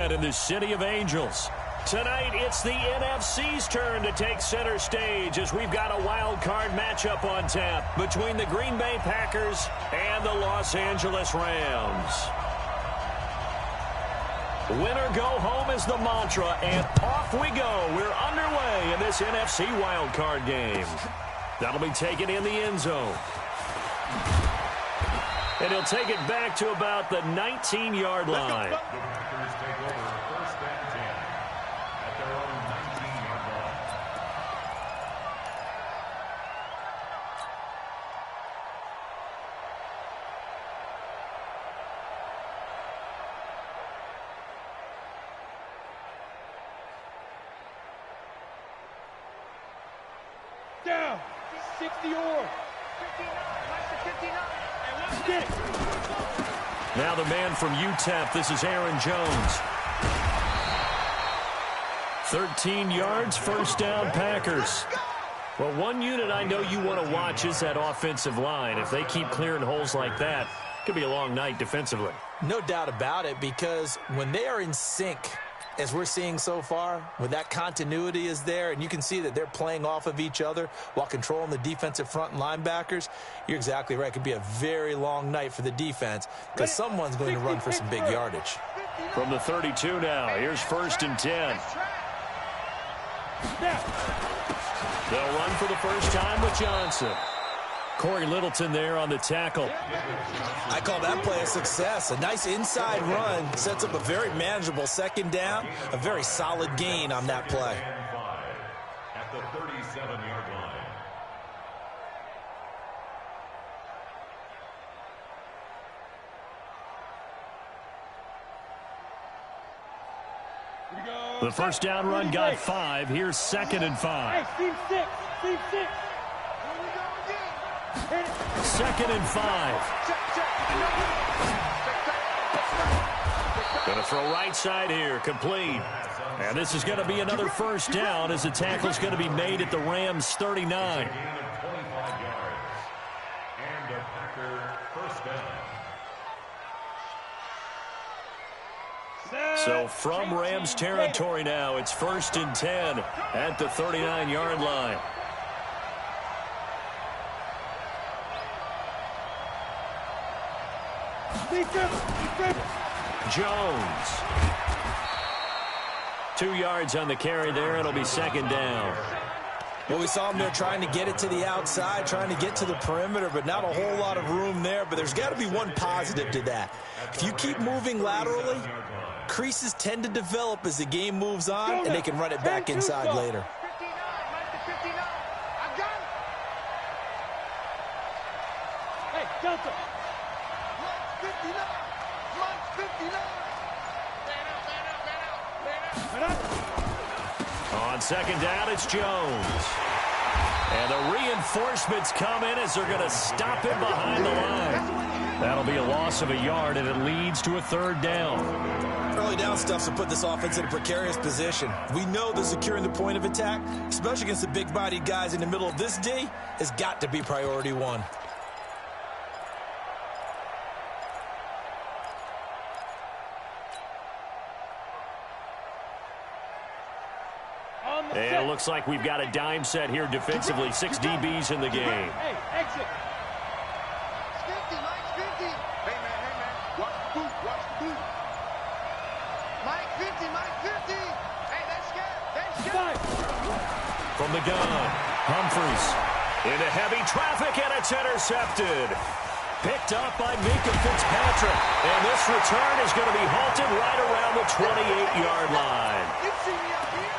In the City of Angels. Tonight, it's the NFC's turn to take center stage as we've got a wild card matchup on tap between the Green Bay Packers and the Los Angeles Rams. Winner go home is the mantra, and off we go. We're underway in this NFC wild card game. That'll be taken in the end zone. And he'll take it back to about the 19-yard line. Down, 60 or 59. Now the man from UTEP, this is Aaron Jones. 13 yards, first down, Packers. Well, one unit I know you want to watch is that offensive line. If they keep clearing holes like that, it could be a long night defensively. No doubt about it, because when they are in sync, as we're seeing so far, when that continuity is there and you can see that they're playing off of each other while controlling the defensive front and linebackers, you're exactly right. It could be a very long night for the defense because someone's going to run for some big yardage. From the 32 now, here's 1st and 10. They'll run for the first time with Johnson. Corey Littleton there on the tackle. I call that play a success. A nice inside run sets up a very manageable second down, a very solid gain on that play. At the 37-yard line. The first down run got 5. Here's 2nd and 5. Team 6. 2nd and 5. Going to throw right side here, complete. And this is going to be another first down as the tackle's going to be made at the Rams 39. And a Packer first down. So from Rams territory now, it's 1st and 10 at the 39-yard line. Jones. 2 yards on the carry there. It'll be 2nd down. Well, we saw them there trying to get it to the outside, trying to get to the perimeter, but not a whole lot of room there. But there's got to be one positive to that. If you keep moving laterally, creases tend to develop as the game moves on, and they can run it back inside later. Hey, Delta. On 2nd down, it's Jones. And the reinforcements come in as they're going to stop him behind the line. That'll be a loss of a yard, and it leads to a 3rd down. Early down stuff to put this offense in a precarious position. We know that securing the point of attack, especially against the big-bodied guys in the middle of this D, has got to be priority 1. And it looks like we've got a dime set here defensively. 6 DBs in the game. Hey, exit. Mike 50. Hey, man. Watch the boot. Mike 50. Hey, that's good. From the gun, Humphries into heavy traffic, and it's intercepted. Picked up by Minkah Fitzpatrick. And this return is going to be halted right around the 28-yard line.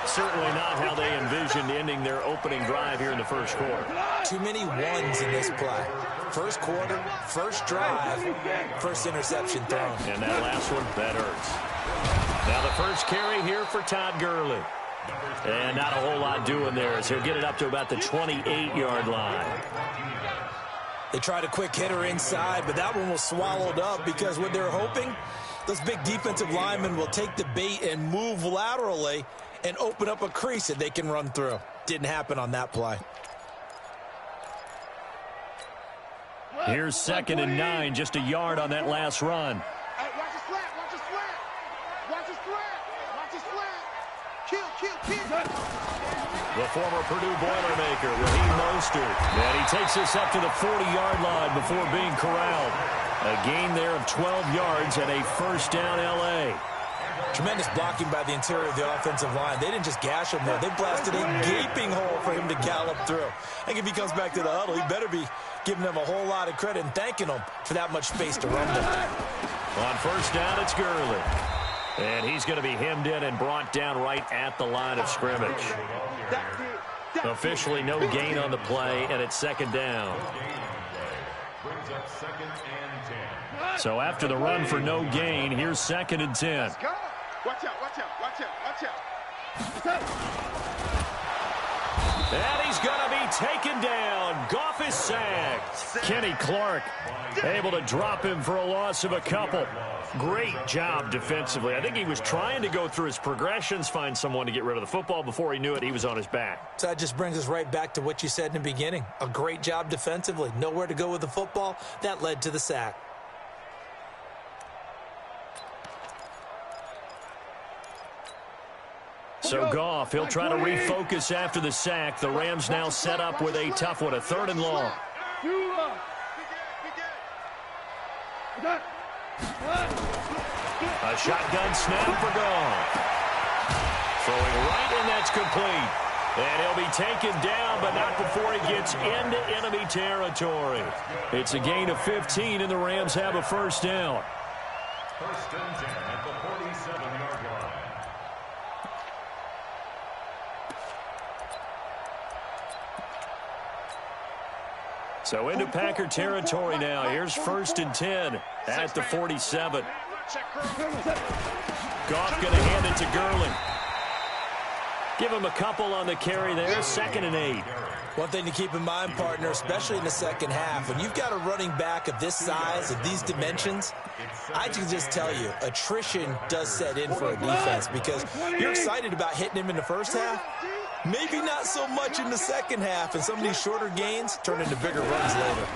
Certainly not how they envisioned ending their opening drive here in the first quarter. Too many ones in this play. First quarter, first drive, first interception thrown. And that last one, that hurts. Now the first carry here for Todd Gurley. And not a whole lot doing there as he'll get it up to about the 28-yard line. They tried a quick hitter inside, but that one was swallowed up because what they're hoping, those big defensive linemen will take the bait and move laterally and open up a crease that they can run through. Didn't happen on that play. Here's 2nd and 9, just a yard on that last run. Hey, watch the slant. Watch the slant. Watch it slam. Kill, kill, kill. The former Purdue Boilermaker, Raheem Mostert. And he takes this up to the 40-yard line before being corralled. A gain there of 12 yards and a first down L.A. Tremendous blocking by the interior of the offensive line. They didn't just gash him there. They blasted a gaping hole for him to gallop through. I think if he comes back to the huddle, he better be giving them a whole lot of credit and thanking them for that much space to run them. On first down, it's Gurley. And he's going to be hemmed in and brought down right at the line of scrimmage. Officially no gain on the play, and it's second down. Brings up second and 10. So after the run for no gain, here's second and 10. Watch out, watch out, watch out, watch out. And he's going to be taken down. Goff is sacked. Kenny Clark able to drop him for a loss of a couple. Great job defensively. I think he was trying to go through his progressions, find someone to get rid of the football. Before he knew it, he was on his back. So that just brings us right back to what you said in the beginning. A great job defensively. Nowhere to go with the football. That led to the sack. So Goff, he'll try to refocus after the sack. The Rams now set up with a tough one, a third and long. A shotgun snap for Goff. Throwing right, and that's complete. And he'll be taken down, but not before he gets into enemy territory. It's a gain of 15, and the Rams have a first down. First and 10 at the 47-yard line. So into Packer territory now. Here's first and 10 at the 47. Goff going to hand it to Gurley. Give him a couple on the carry there. Second and 8. One thing to keep in mind, partner, especially in the second half, when you've got a running back of this size, of these dimensions, I can just tell you, attrition does set in for a defense because you're excited about hitting him in the first half. Maybe not so much in the second half, and some of these shorter gains turn into bigger runs later.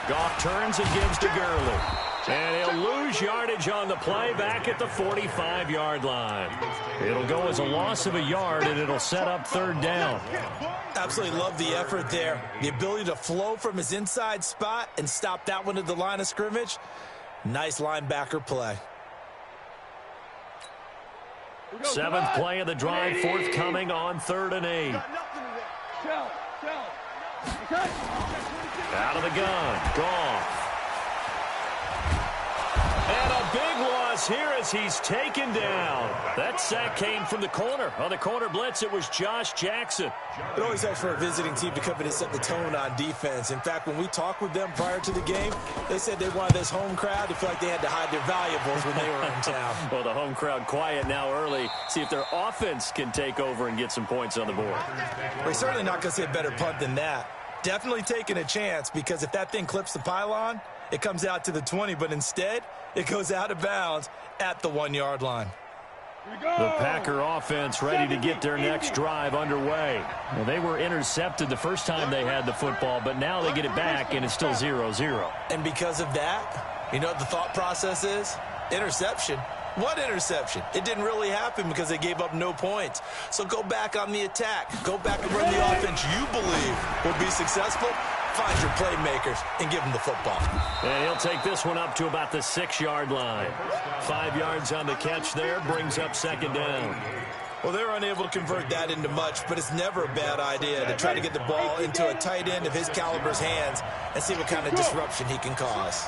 Goff turns and gives to Gurley. And he'll lose yardage on the play back at the 45-yard line. It'll go as a loss of a yard, and it'll set up third down. Absolutely love the effort there. The ability to flow from his inside spot and stop that one at the line of scrimmage. Nice linebacker play. Seventh play of the drive forthcoming on third and 8. Out of the gun, Goff. And a big loss here as he's taken down. That sack came from the corner. On the corner blitz, it was Josh Jackson. It always helps for a visiting team to come in and set the tone on defense. In fact, when we talked with them prior to the game, they said they wanted this home crowd to feel like they had to hide their valuables when they were in town. Well, the home crowd quiet now early. See if their offense can take over and get some points on the board. We're certainly not going to see a better punt than that. Definitely taking a chance because if that thing clips the pylon, it comes out to the 20, but instead, it goes out of bounds at the 1-yard line. The Packer offense ready to get their next drive underway. Well, they were intercepted the first time they had the football, but now they get it back, and it's still 0-0. And because of that, you know what the thought process is? Interception. What interception? It didn't really happen because they gave up no points. So go back on the attack. Go back and run the offense you believe will be successful. Find your playmakers and give them the football. And he'll take this one up to about the 6-yard line. 5 yards on the catch there, brings up second down. Well, they were unable to convert that into much, but it's never a bad idea to try to get the ball into a tight end of his caliber's hands and see what kind of disruption he can cause.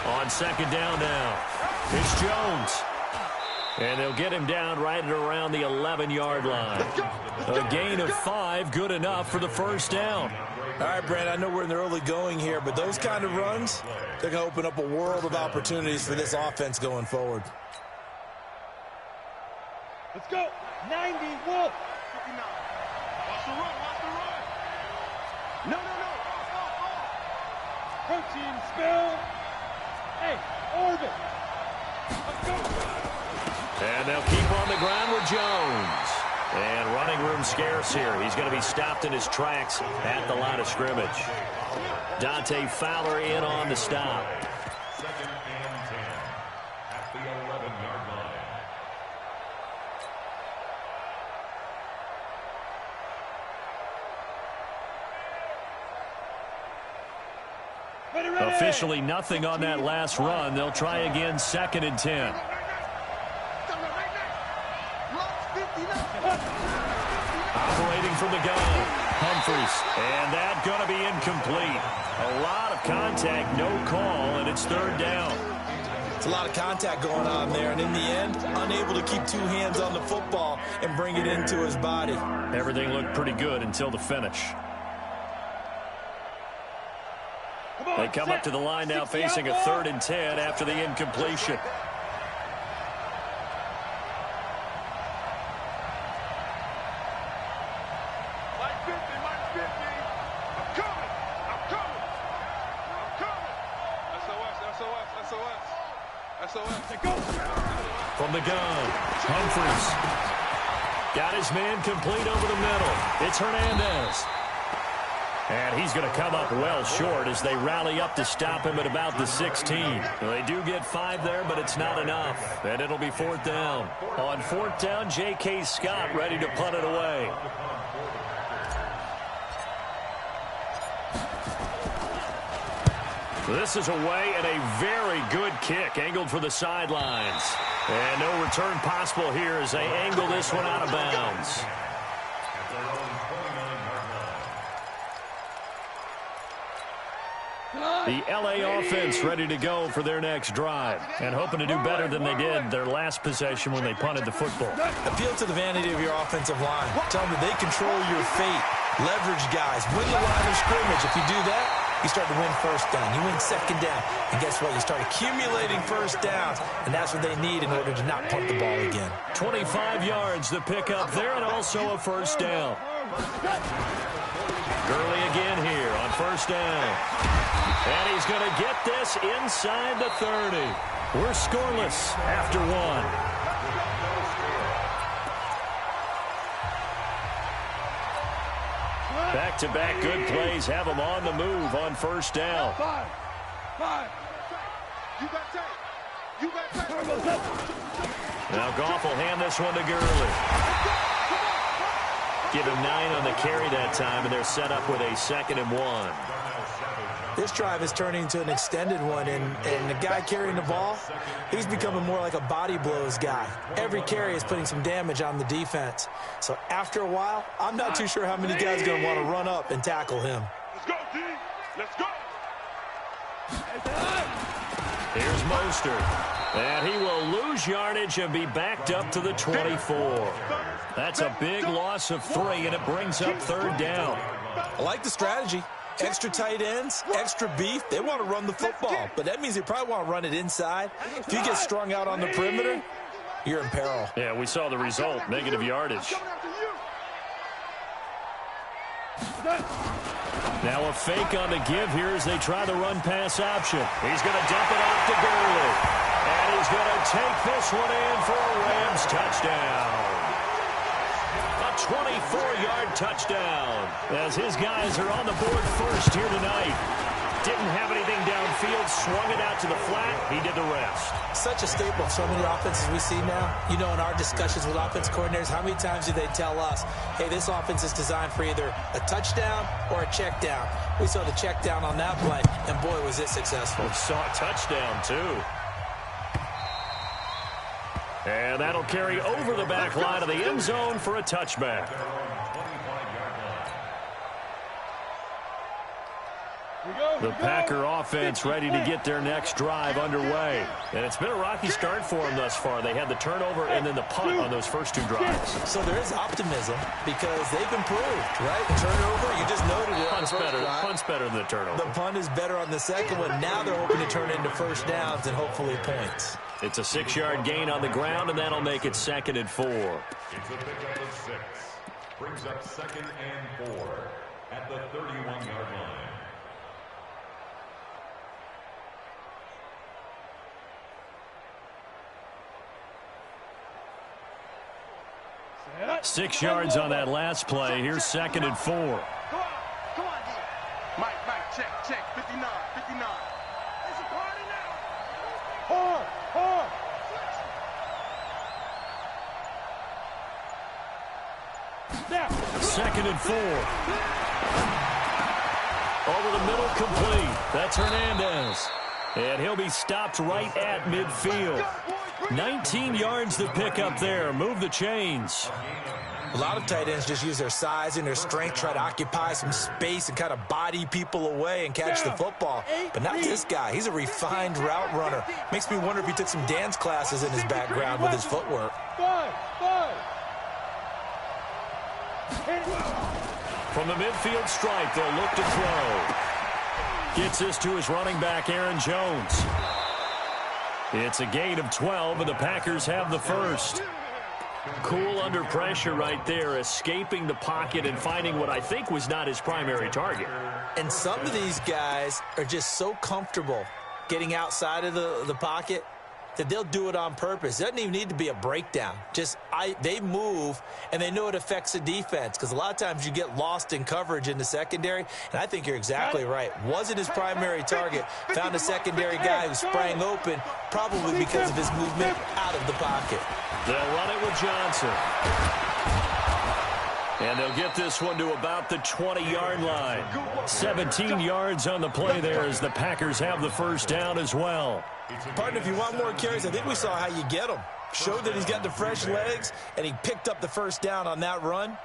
On second down now, it's Jones. And they'll get him down right at around the 11-yard line. A gain of 5, good enough for the first down. All right, Brent, I know we're in the early going here, but those kind of runs, they're going to open up a world of opportunities for this offense going forward. Let's go. 90, Wolf. 59. Watch the run, watch the run. No. Protein spill. Hey, orbit. Let's go. And they'll keep on the ground with Jones. And running room scarce here. He's going to be stopped in his tracks at the line of scrimmage. Dante Fowler in on the stop. 51-yard line. Officially nothing on that last run. They'll try again, 2nd and 10. Operating from the gun, Humphreys. And that's going to be incomplete. A lot of contact, no call, and it's 3rd down. It's a lot of contact going on there, and in the end, unable to keep 2 hands on the football and bring it into his body. Everything looked pretty good until the finish. They come up to the line now facing a 3rd and 10 after the incompletion. From the gun, Humphreys. Got his man complete over the middle. It's Hernandez. And he's going to come up well short as they rally up to stop him at about the 16. They do get 5 there, but it's not enough. And it'll be 4th down. On 4th down, J.K. Scott ready to punt it away. This is away and a very good kick angled for the sidelines. And no return possible here as they angle this one out of bounds. The L.A. offense ready to go for their next drive and hoping to do better than they did their last possession when they punted the football. Appeal to the vanity of your offensive line. Tell them they control your fate. Leverage guys. Win the line of scrimmage. If you do that, you start to win 1st down. You win 2nd down. And guess what? You start accumulating 1st downs, and that's what they need in order to not punt the ball again. 25 yards the pick up there and also a 1st down. Gurley again here on 1st down. And he's going to get this inside the 30. We're scoreless after 1. Back-to-back good plays have them on the move on 1st down. 5. You got tape. You got tape. Now Goff will hand this one to Gurley. Give him 9 on the carry that time, and they're set up with a 2nd and 1. This drive is turning into an extended one, and the guy carrying the ball, he's becoming more like a body blows guy. Every carry is putting some damage on the defense. So after a while, I'm not too sure how many guys are going to want to run up and tackle him. Let's go, D. Let's go. Here's Mostert. And he will lose yardage and be backed up to the 24. That's a big loss of 3, and it brings up 3rd down. I like the strategy. Extra tight ends, extra beef. They want to run the football, but that means they probably want to run it inside. If you get strung out on the perimeter, you're in peril. Yeah, we saw the result, negative yardage. Now a fake on the give here as they try the run-pass option. He's going to dump it off to Gurley. And he's going to take this one in for a Rams touchdown. A 24-yard touchdown as his guys are on the board first here tonight. Didn't have anything downfield, swung it out to the flat. He did the rest. Such a staple of so many offenses we see now. You know, in our discussions with offense coordinators, how many times do they tell us, hey, this offense is designed for either a touchdown or a check down. We saw the check down on that play, and boy, was it successful. We saw a touchdown, too. And that'll carry over the back line of the end zone for a touchback. The Packer offense ready to get their next drive underway. And it's been a rocky start for them thus far. They had the turnover and then the punt on those first 2 drives. So there is optimism because they've improved, right? The turnover, you just noted it. Punt's better than the turnover. The punt is better on the second one. Now they're hoping to turn it into first downs and hopefully points. It's a 6-yard gain on the ground, and that'll make it 2nd and 4. It's a pickup of 6. Brings up 2nd and 4 at the 31-yard line. Set. 6 yards on that last play. Here's 2nd and 4. Come on, D. Mike, check. 59. It's a party now. Hard. 2nd and 4. Over the middle, complete. That's Hernandez. And he'll be stopped right at midfield. 19 yards to pick up there. Move the chains. A lot of tight ends just use their size and their strength, try to occupy some space and kind of body people away and catch the football. But not this guy. He's a refined route runner. Makes me wonder if he took some dance classes in his background with his footwork. From the midfield stripe, they'll look to throw. Gets this to his running back, Aaron Jones. It's a gain of 12, and the Packers have the first. Cool under pressure right there, escaping the pocket and finding what I think was not his primary target. And some of these guys are just so comfortable getting outside of the pocket that they'll do it on purpose. It doesn't even need to be a breakdown. They move, and they know it affects the defense, because a lot of times you get lost in coverage in the secondary, and I think you're exactly right. Wasn't his primary target. Found a secondary guy who sprang open, probably because of his movement out of the pocket. They'll run it with Johnson. And they'll get this one to about the 20-yard line. 17 yards on the play there as the Packers have the first down as well. Partner, if you want more carries, I think we saw how you get them. Showed that he's got the fresh legs, and he picked up the first down on that run.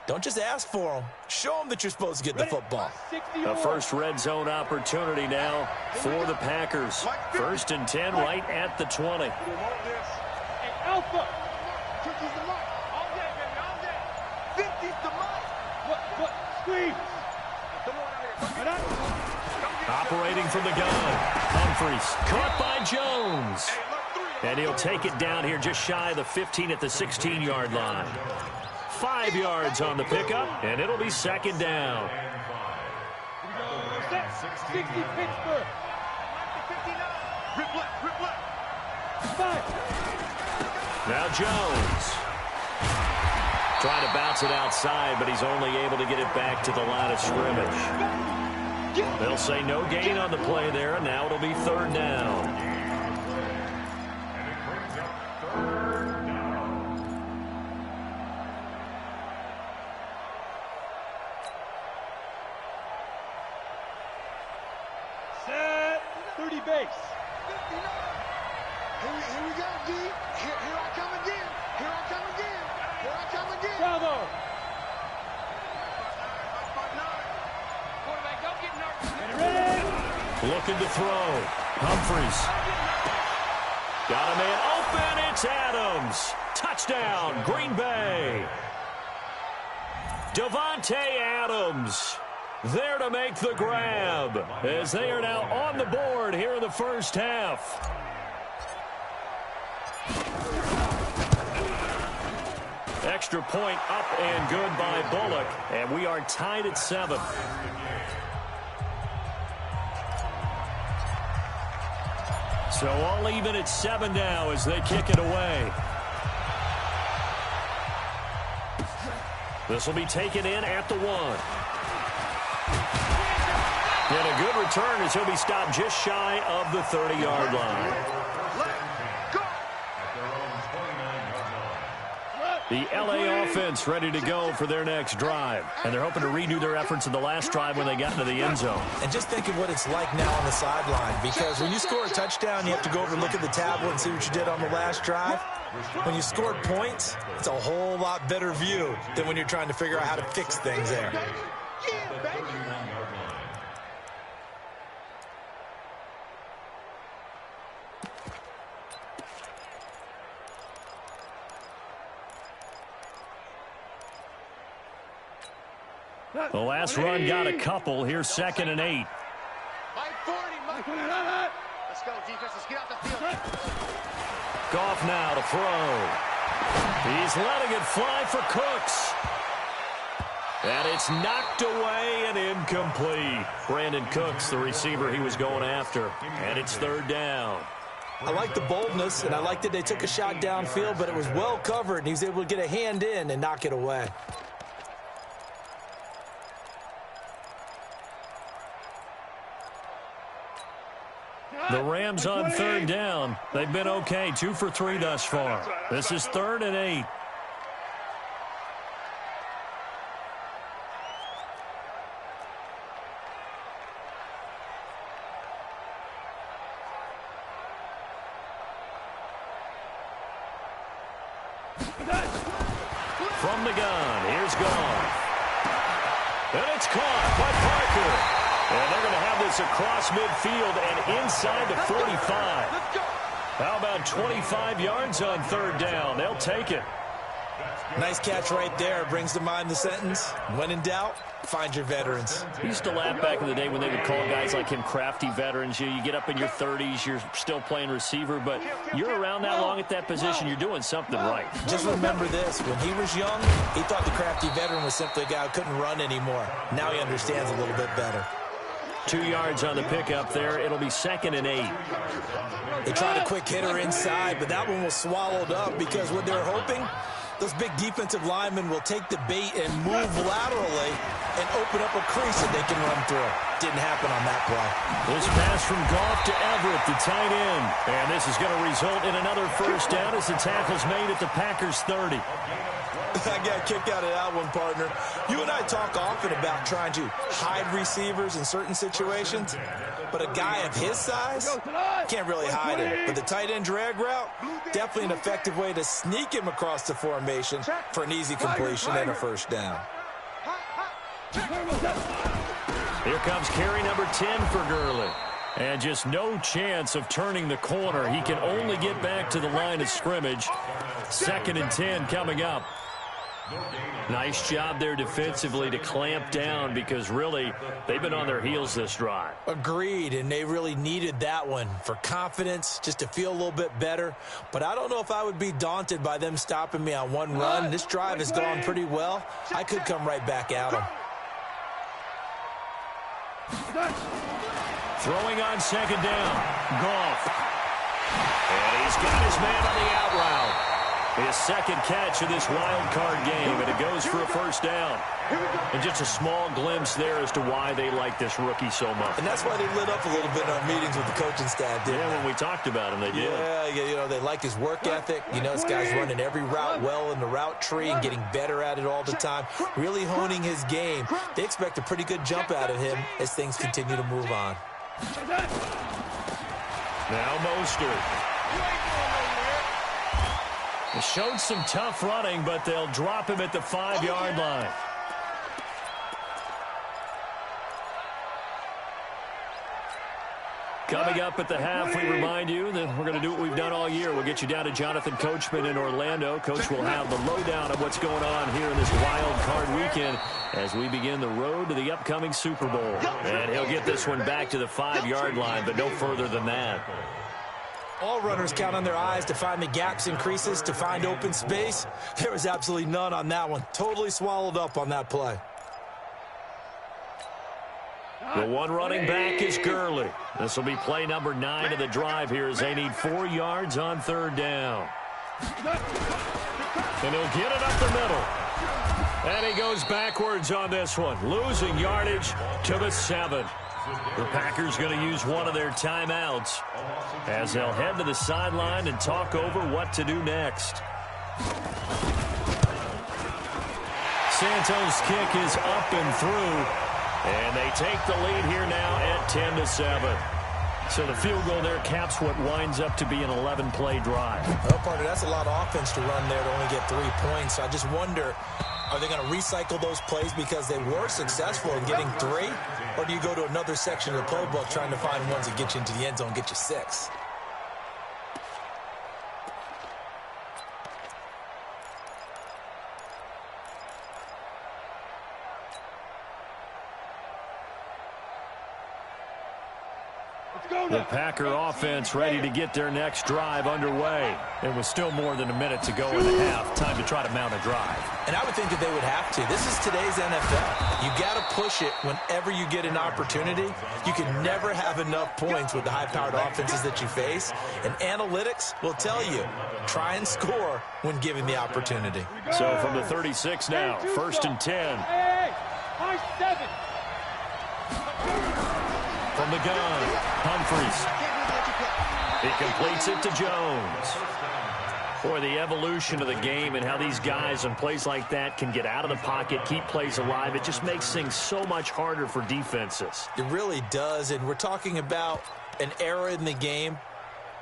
Don't just ask for them. Show them that you're supposed to get the football. A first red zone opportunity now for the Packers. 1st and 10 right at the 20. Alpha. Squeeze. Operating from the gun. Humphreys caught by Jones. And he'll take it down here just shy of the 15 at the 16-yard line. 5 yards on the pickup, and it'll be 2nd down. 60 Pittsburgh. Now Jones. Trying to bounce it outside, but he's only able to get it back to the line of scrimmage. They'll say no gain on the play there, and now it'll be 3rd down. Set. 30 base. Here we go, D. Here I come again. Here I come again. Here I come again. Bravo. Looking to throw. Humphreys. Got a man open. It's Adams. Touchdown, Green Bay. Davante Adams there to make the grab as they are now on the board here in the first half. Extra point up and good by Bullock, and we are tied at 7. So all even at 7 now as they kick it away. This will be taken in at the 1. And a good return as he'll be stopped just shy of the 30-yard line. The LA offense ready to go for their next drive. And they're hoping to redo their efforts in the last drive when they got into the end zone. And just think of what it's like now on the sideline, because when you score a touchdown, you have to go over and look at the tablet and see what you did on the last drive. When you scored points, it's a whole lot better view than when you're trying to figure out how to fix things there. The last run got a couple. Here's 2nd and 8. Let's go, defense. Let's get out the field. Goff now to throw. He's letting it fly for Cooks. And it's knocked away and incomplete. Brandon Cooks, the receiver he was going after. And it's 3rd down. I like the boldness, and I like that they took a shot downfield, but it was well covered, and he was able to get a hand in and knock it away. The Rams on 3rd down. They've been okay, 2 for 3 thus far. This is 3rd and 8. From the gun, here's Goff. And it's caught by Parker. And they're going to have this across midfield and inside the 45. How about 25 yards on third down? They'll take it. Nice catch right there. Brings to mind the sentence, when in doubt, find your veterans. We used to laugh back in the day when they would call guys like him crafty veterans. You get up in your 30s, you're still playing receiver, but you're around that long at that position, you're doing something right. Just remember this. When he was young, he thought the crafty veteran was simply a guy who couldn't run anymore. Now he understands a little bit better. 2 yards on the pickup there. It'll be 2nd and 8. They tried a quick hitter inside, but that one was swallowed up because what they're hoping, those big defensive linemen will take the bait and move laterally and open up a crease that they can run through. Didn't happen on that play. This pass from Goff to Everett, the tight end. And this is going to result in another first down as the tackle's made at the Packers' 30. I got a kick out of that one, partner. You and I talk often about trying to hide receivers in certain situations, but a guy of his size can't really hide it. But the tight end drag route, definitely an effective way to sneak him across the formation for an easy completion and a first down. Here comes carry number 10 for Gurley. And just no chance of turning the corner. He can only get back to the line of scrimmage. 2nd and 10 coming up. Nice job there defensively to clamp down because really they've been on their heels this drive. Agreed, and they really needed that one for confidence, just to feel a little bit better. But I don't know if I would be daunted by them stopping me on one run. This drive has gone pretty well. I could come right back at them. Throwing on 2nd down. Goff. And he's got his man on the out route. His 2nd catch of this wild card game, and it goes for a first down. And just a small glimpse there as to why they like this rookie so much. And that's why they lit up a little bit in our meetings with the coaching staff, didn't they? Yeah, when we talked about him, they did. Yeah, you know, they like his work ethic. You know, this guy's running every route well in the route tree and getting better at it all the time, really honing his game. They expect a pretty good jump out of him as things continue to move on. Now Mostert. They showed some tough running, but they'll drop him at the 5-yard line. Coming up at the half, we remind you that we're going to do what we've done all year. We'll get you down to Jonathan Coachman in Orlando. Coach will have the lowdown of what's going on here in this wild card weekend as we begin the road to the upcoming Super Bowl. And he'll get this one back to the 5-yard line, but no further than that. All runners count on their eyes to find the gaps and creases, to find open space. There was absolutely none on that one. Totally swallowed up on that play. The one running back is Gurley. This will be play number 9 of the drive here as they need 4 yards on 3rd down. And he'll get it up the middle. And he goes backwards on this one, losing yardage to the 7. The Packers going to use one of their timeouts as they'll head to the sideline and talk over what to do next. Santos' kick is up and through. And they take the lead here now at 10-7. So the field goal there caps what winds up to be an 11-play drive. Well, partner, that's a lot of offense to run there to only get 3 points. So I just wonder, are they going to recycle those plays because they were successful in getting 3? Or do you go to another section of the playbook trying to find ones that get you into the end zone, get you 6? The Packer offense ready to get their next drive underway. It was still more than a minute to go in the half. Time to try to mount a drive. And I would think that they would have to. This is today's NFL. You got to push it whenever you get an opportunity. You can never have enough points with the high-powered offenses that you face. And analytics will tell you, try and score when given the opportunity. So from the 36 now, 1st and 10. Hey, high 7. From the gun, Humphries. He completes it to Jones. Boy, the evolution of the game and how these guys on plays like that can get out of the pocket, keep plays alive, it just makes things so much harder for defenses. It really does, and we're talking about an era in the game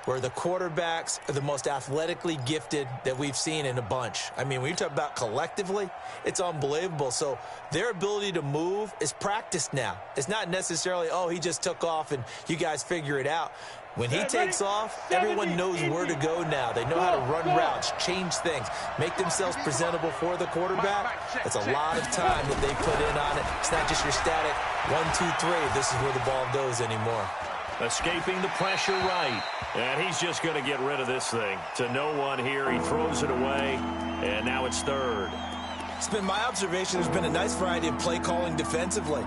where the quarterbacks are the most athletically gifted that we've seen in a bunch. I mean, when you talk about collectively, it's unbelievable. So their ability to move is practiced now. It's not necessarily, oh, he just took off and you guys figure it out. When he takes off, everyone knows where to go now. They know how to run routes, change things, make themselves presentable for the quarterback. That's a lot of time that they put in on it. It's not just your static 1, 2, 3. This is where the ball goes anymore. Escaping the pressure right. And he's just going to get rid of this thing. To no one here. He throws it away. And now it's third. It's been my observation there's been a nice variety of play calling defensively.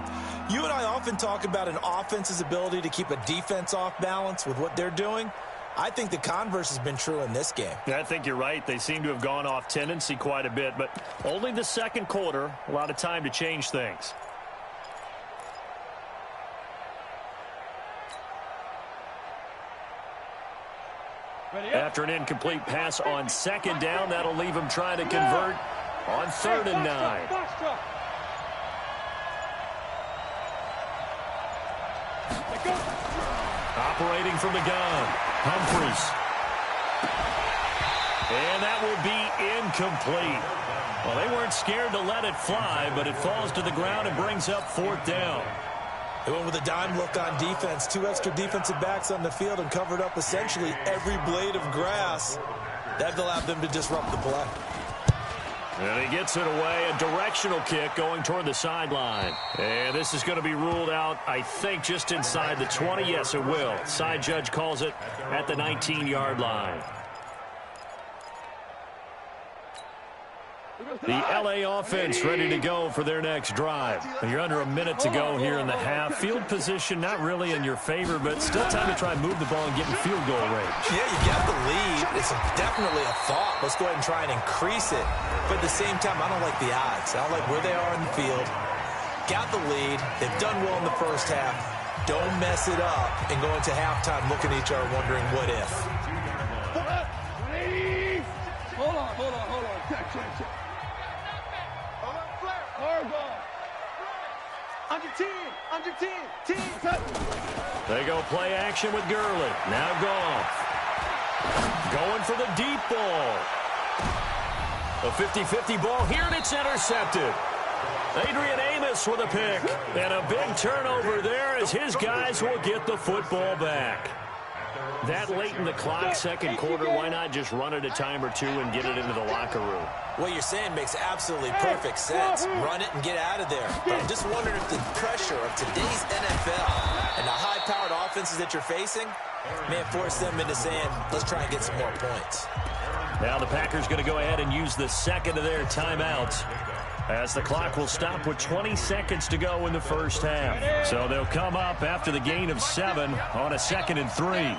You and I often talk about an offense's ability to keep a defense off balance with what they're doing. I think the converse has been true in this game. I think you're right. They seem to have gone off tendency quite a bit, but only the second quarter. A lot of time to change things. After an incomplete pass on second down, that'll leave him trying to convert on 3rd and 9. Operating from the gun, Humphreys. And that will be incomplete. Well, they weren't scared to let it fly, but it falls to the ground and brings up 4th down. They went with a dime look on defense. 2 extra defensive backs on the field and covered up essentially every blade of grass. That allowed them to disrupt the play. And he gets it away. A directional kick going toward the sideline. And this is going to be ruled out, I think, just inside the 20. Yes, it will. Side judge calls it at the 19-yard line. The L.A. offense ready to go for their next drive. You're under a minute to go here in the half. Field position not really in your favor, but still time to try and move the ball and get in field goal range. Yeah, you got the lead. It's definitely a thought. Let's go ahead and try and increase it. But at the same time, I don't like the odds. I don't like where they are in the field. Got the lead. They've done well in the first half. Don't mess it up and go into halftime looking at each other wondering what if. Hold on. Check. Under 10. They go play action with Gurley. Now Goff. Going for the deep ball. A 50-50 ball here, and it's intercepted. Adrian Amos with a pick. And a big turnover there as his guys will get the football back. That late in the clock, second quarter, why not just run it a time or two and get it into the locker room? What you're saying makes absolutely perfect sense. Run it and get out of there. But I'm just wondering if the pressure of today's NFL and the high-powered offenses that you're facing may force them into saying, let's try and get some more points. Now the Packers going to go ahead and use the second of their timeouts, as the clock will stop with 20 seconds to go in the first half. So they'll come up after the gain of 7 on a 2nd and 3.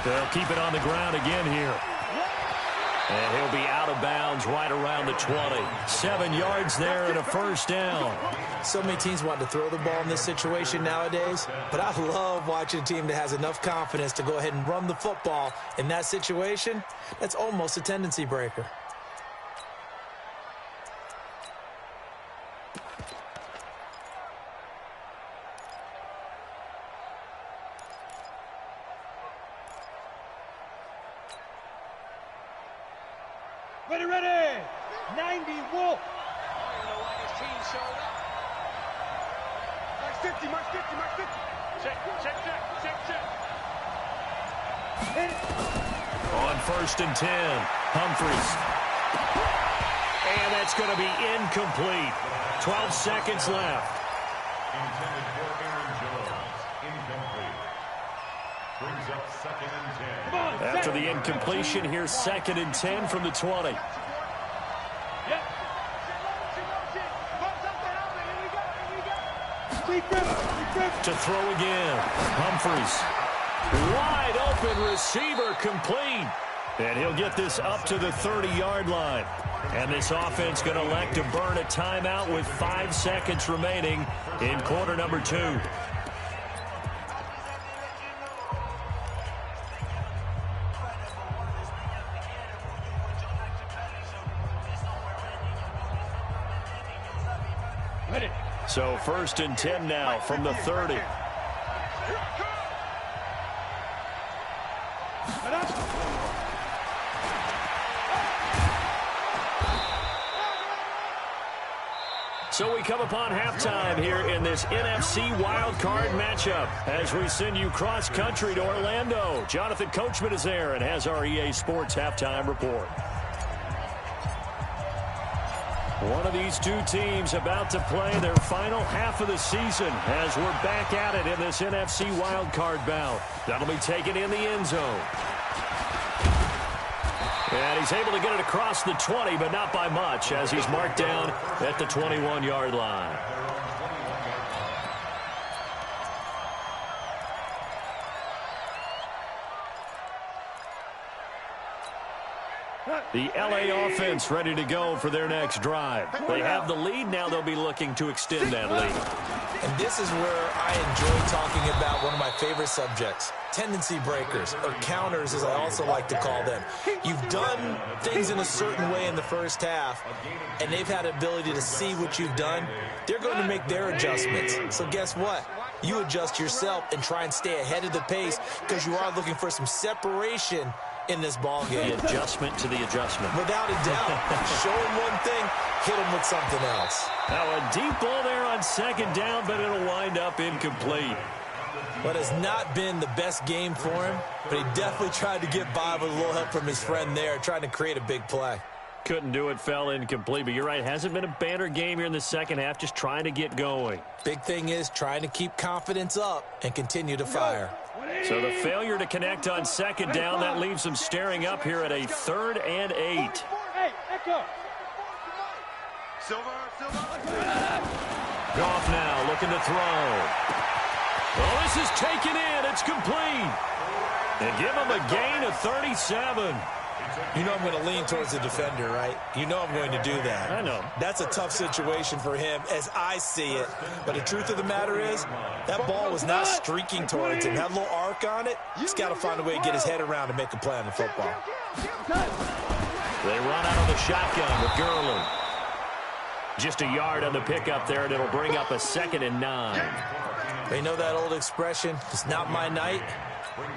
They'll keep it on the ground again here. And he'll be out of bounds right around the 20. 7 yards there and a first down. So many teams want to throw the ball in this situation nowadays, but I love watching a team that has enough confidence to go ahead and run the football in that situation. That's almost a tendency breaker. Ready. 90 Wolf. Mark 50. Check. On 1st and 10, Humphreys. And that's going to be incomplete. 12 seconds left. Intended for Aaron Jones. Incomplete. Brings up 2nd and 10. After the incompletion, here's 2nd and 10 from the 20. To throw again. Humphreys. Wide open receiver, complete. And he'll get this up to the 30-yard line. And this offense going to elect to burn a timeout with 5 seconds remaining in quarter number 2. So 1st and 10 now from the 30. So we come upon halftime here in this NFC wildcard matchup as we send you cross-country to Orlando. Jonathan Coachman is there and has our EA Sports halftime report. One of these two teams about to play their final half of the season as we're back at it in this NFC wildcard bout. That'll be taken in the end zone. And he's able to get it across the 20, but not by much as he's marked down at the 21-yard line. The LA offense ready to go for their next drive. They have the lead. Now they'll be looking to extend that lead. And this is where I enjoy talking about one of my favorite subjects, tendency breakers, or counters as I also like to call them. You've done things in a certain way in the first half, and they've had the ability to see what you've done. They're going to make their adjustments. So guess what? You adjust yourself and try and stay ahead of the pace because you are looking for some separation in this ball game. The adjustment to the adjustment. Without a doubt. Show him one thing, hit him with something else. Now a deep ball there on 2nd down, but it'll wind up incomplete. But it's not been the best game for him, but he definitely tried to get by with a little help from his friend there, trying to create a big play. Couldn't do it, fell incomplete, but you're right, hasn't been a banner game here in the second half, just trying to get going. Big thing is trying to keep confidence up and continue to fire. So the failure to connect on 2nd down, that leaves them staring up here at a 3rd and 8. Hey, Echo. Silver. Goff now looking to throw. Well, this is taken in. It's complete. They give him a gain of 37. You know I'm going to lean towards the defender, right? You know I'm going to do that. I know. That's a tough situation for him as I see it. But the truth of the matter is, that ball was not streaking towards him. That little arc on it, he's got to find a way to get his head around and make a play on the football. They run out of the shotgun with Gurley. Just a yard on the pickup there, and it'll bring up a 2nd and 9. They know that old expression, it's not my night.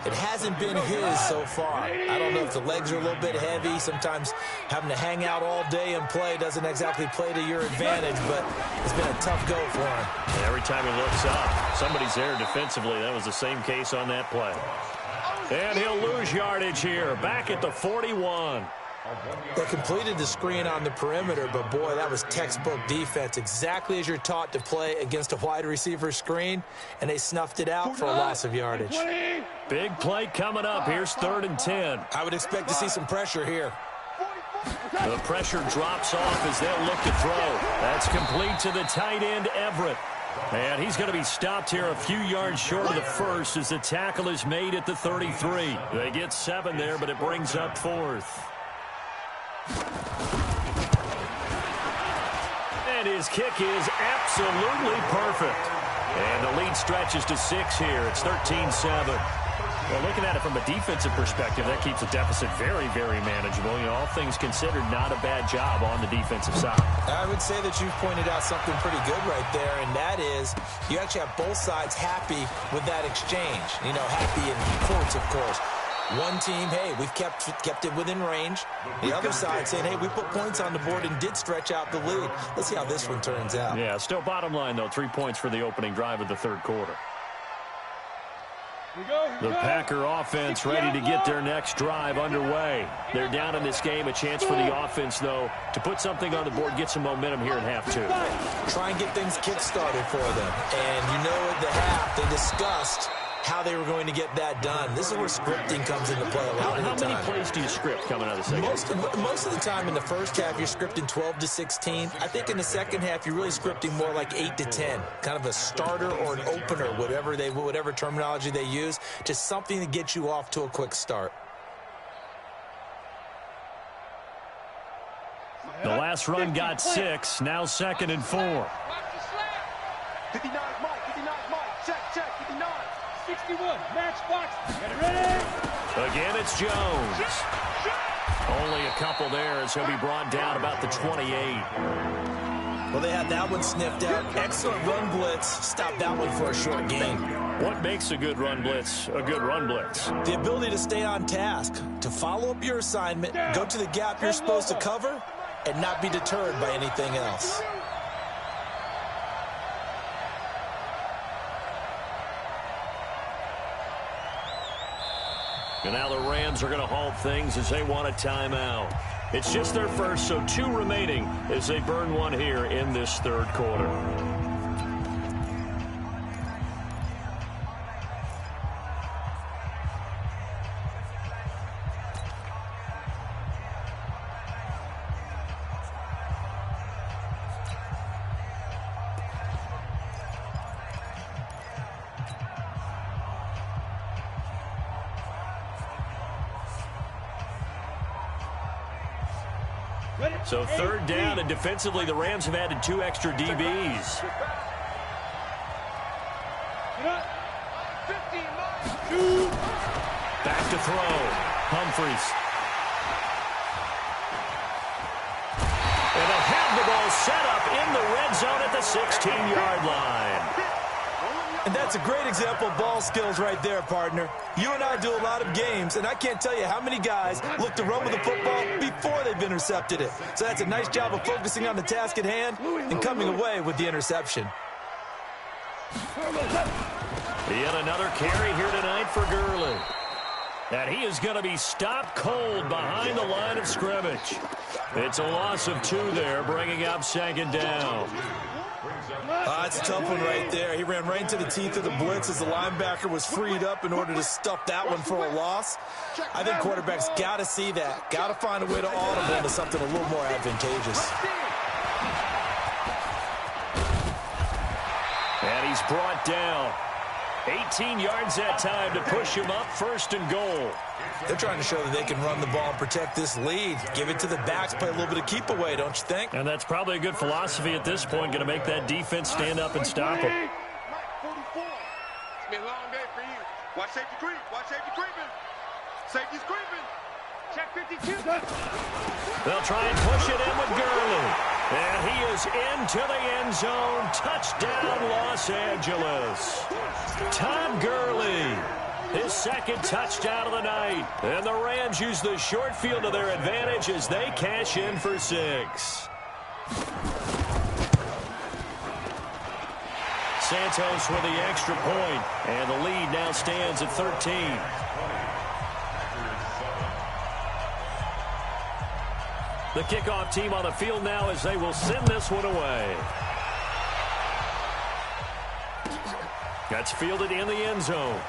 It hasn't been his so far. I don't know if the legs are a little bit heavy. Sometimes having to hang out all day and play doesn't exactly play to your advantage, but it's been a tough go for him. And every time he looks up, somebody's there defensively. That was the same case on that play. And he'll lose yardage here, back at the 41. They completed the screen on the perimeter, but boy, that was textbook defense, exactly as you're taught to play against a wide receiver screen, and they snuffed it out for a loss of yardage. Big play coming up. Here's 3rd and 10. I would expect to see some pressure here. The pressure drops off as they'll look to throw. That's complete to the tight end, Everett. And he's going to be stopped here a few yards short of the first as the tackle is made at the 33. They get 7 there, but it brings up 4th. And his kick is absolutely perfect. And the lead stretches to 6 here. It's 13-7. Well, looking at it from a defensive perspective, that keeps the deficit very, very manageable. You know, all things considered, not a bad job on the defensive side. I would say that you've pointed out something pretty good right there, and that is you actually have both sides happy with that exchange. You know, happy in quotes, of course. One team, hey, we've kept it within range. The other side saying, hey, we put points on the board and did stretch out the lead. Let's see how this one turns out. Yeah, still bottom line, though, 3 points for the opening drive of the 3rd quarter. The Packer offense ready to get their next drive underway. They're down in this game. A chance for the offense, though, to put something on the board, get some momentum here in half 2. Try and get things kick-started for them. And you know at the half, they discussed how they were going to get that done. This is where scripting comes into play a lot of the time. How many plays do you script coming out of the second half? Most of the time in the first half, you're scripting 12 to 16. I think in the second half, you're really scripting more like 8 to 10. Kind of a starter or an opener, whatever terminology they use. Just something to get you off to a quick start. The last run got 6. Now 2nd and 4. 59, Mike. 59, Mike. Check. 59. 61. Matchbox. Get ready. Again, it's Jones. Only a couple there as he'll be brought down about the 28. Well, they had that one sniffed out. Excellent run blitz. Stop that one for a short gain. What makes a good run blitz a good run blitz? The ability to stay on task, to follow up your assignment, go to the gap you're supposed to cover, and not be deterred by anything else. And now the Rams are going to halt things as they want a timeout. It's just their first, so 2 remaining as they burn one here in this third quarter. So third down, and defensively, the Rams have added 2 extra DBs. Back to throw. Humphreys. And they'll have the ball set up in the red zone at the 16-yard line. And that's a great example of ball skills right there, partner. You and I do a lot of games, and I can't tell you how many guys look to run with the football before they've intercepted it. So that's a nice job of focusing on the task at hand and coming away with the interception. Yet another carry here tonight for Gurley. And he is going to be stopped cold behind the line of scrimmage. It's a loss of 2 there, bringing up second down. That's a tough one right there. He ran right into the teeth of the blitz as the linebacker was freed up in order to stuff that one for a loss. I think quarterbacks got to see that. Got to find a way to audible into something a little more advantageous. And he's brought down. 18 yards that time to push him up, 1st and goal. They're trying to show that they can run the ball and protect this lead. Give it to the backs, play a little bit of keep away, don't you think? And that's probably a good philosophy at this point, going to make that defense stand up and stop him. It's been a long day for you. Watch safety creep. Watch safety creeping. Safety's creeping. Check 52. They'll try and push it in with Gurley. And he is into the end zone. Touchdown, Los Angeles. Todd Gurley, his 2nd touchdown of the night. And the Rams use the short field to their advantage as they cash in for 6. Santos with the extra point, and the lead now stands at 13. The kickoff team on the field now as they will send this one away. That's fielded in the end zone.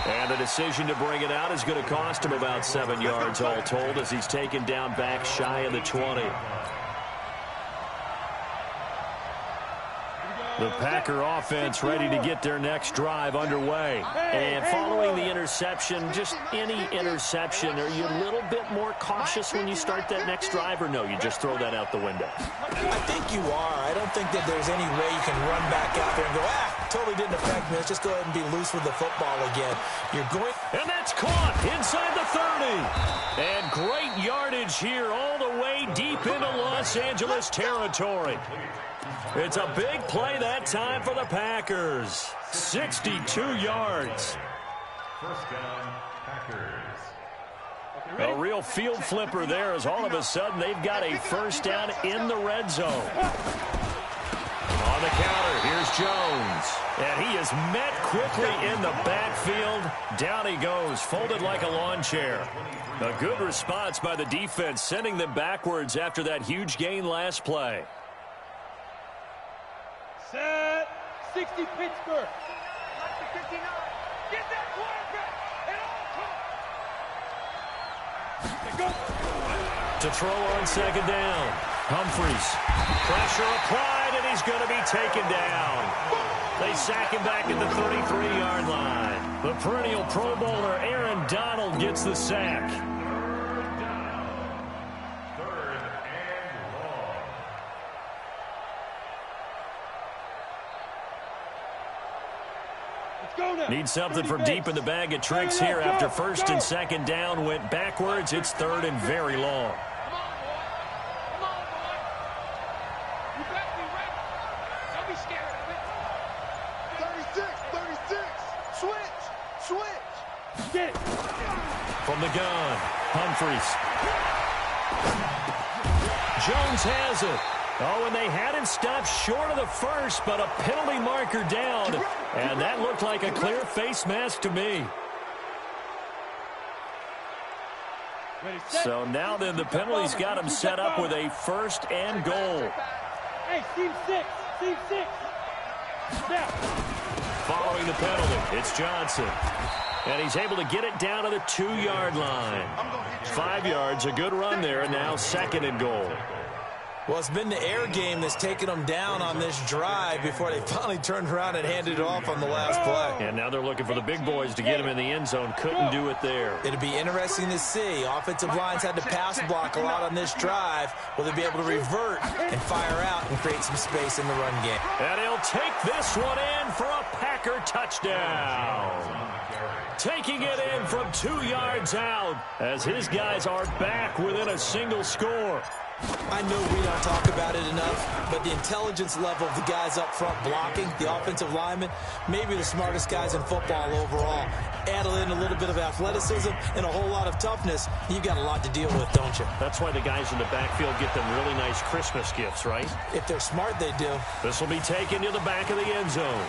And the decision to bring it out is going to cost him about 7 yards all told as he's taken down back shy of the 20. The Packer offense ready to get their next drive underway. And following the interception, just any interception, are you a little bit more cautious when you start that next drive, or no, you just throw that out the window? I think you are. I don't think that there's any way you can run back out there and go, totally didn't affect me. Let's just go ahead and be loose with the football again. You're going... And that's caught inside the 30. And great yardage here all the way deep into Los Angeles territory. It's a big play that time for the Packers. 62 yards. First down, Packers. A real field flipper there as all of a sudden they've got a first down in the red zone. On the counter, here's Jones. And he is met quickly in the backfield. Down he goes, folded like a lawn chair. A good response by the defense, sending them backwards after that huge gain last play. Set. 60 Pittsburgh. Like the 59. Get that quarterback. And all come. To throw on second down. Humphreys. Pressure applied, and he's going to be taken down. They sack him back at the 33-yard line. The perennial Pro Bowler Aaron Donald gets the sack. Need something from deep in the bag of tricks here after first and second down went backwards. It's third and very long. Get it. From the gun, Humphries. Jones has it. Oh, and they had him stopped short of the first, but a penalty marker down. And that looked like a clear face mask to me. So now then the penalty's got him set up with a first and goal. Hey, team 6. Team 6. Step. Following the penalty, it's Johnson. And he's able to get it down to the 2-yard line. 5 yards, a good run there, and now second and goal. Well, it's been the air game that's taken them down on this drive before they finally turned around and handed it off on the last play. And now they're looking for the big boys to get him in the end zone. Couldn't do it there. It'll be interesting to see. Offensive lines had to pass block a lot on this drive. Will they be able to revert and fire out and create some space in the run game? And he'll take this one in for a Packer touchdown. Taking it in from 2 yards out as his guys are back within a single score. I know we don't talk about it enough, but the intelligence level of the guys up front blocking, the offensive linemen, maybe the smartest guys in football overall. Add in a little bit of athleticism and a whole lot of toughness, you've got a lot to deal with, don't you? That's why the guys in the backfield get them really nice Christmas gifts, right? If they're smart, they do. This will be taken to the back of the end zone.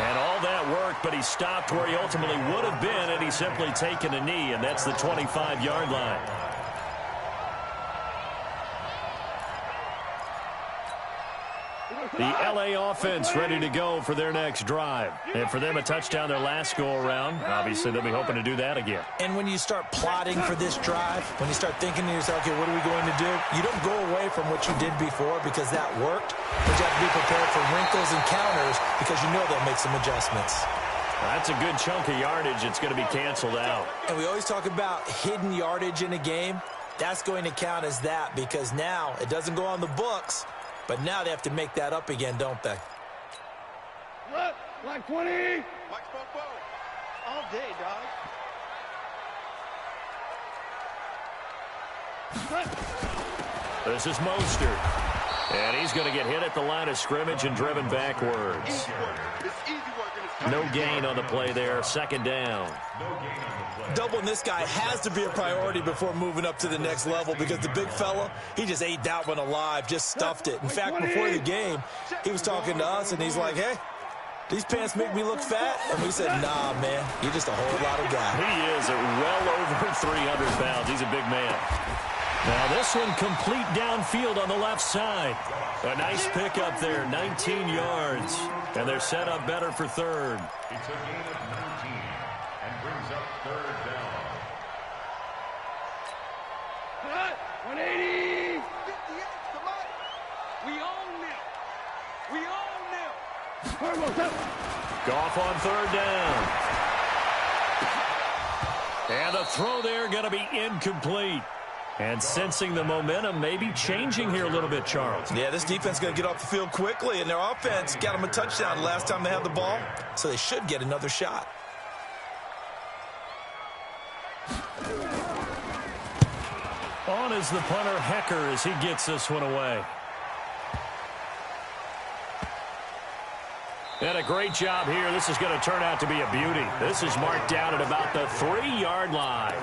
And all that worked, but he stopped where he ultimately would have been, and he's simply taken a knee, and that's the 25-yard line. The L.A. offense ready to go for their next drive. And for them, a touchdown their last go-around. Obviously, they'll be hoping to do that again. And when you start plotting for this drive, when you start thinking to yourself, okay, what are we going to do? You don't go away from what you did before because that worked. But you have to be prepared for wrinkles and counters because you know they'll make some adjustments. That's a good chunk of yardage. It's going to be canceled out. And we always talk about hidden yardage in a game. That's going to count as that because now it doesn't go on the books. But now they have to make that up again, don't they? Left, like 20. Mike Spoke all day, dog. This is Mostert. And he's going to get hit at the line of scrimmage and driven backwards. Easy work. It's easy work. No gain on the play there. Second down. Doubling this guy has to be a priority before moving up to the next level because the big fella, he just ate that one alive, just stuffed it. In fact, before the game, he was talking to us, and he's like, hey, these pants make me look fat? And we said, nah, man, you're just a whole lot of guy. He is at well over 300 pounds. He's a big man. Now this one complete downfield on the left side. A nice pickup there, 19 yards. And they're set up better for third. It's a gain of 19 and brings up third down. 180. 58, somebody. We own them. We own them. Goff on third down. And the throw there going to be incomplete. And sensing the momentum maybe changing here a little bit, Charles. Yeah, this defense is going to get off the field quickly, and their offense got them a touchdown the last time they had the ball, so they should get another shot. On is the punter, Hecker, as he gets this one away. And a great job here. This is going to turn out to be a beauty. This is marked down at about the 3-yard line.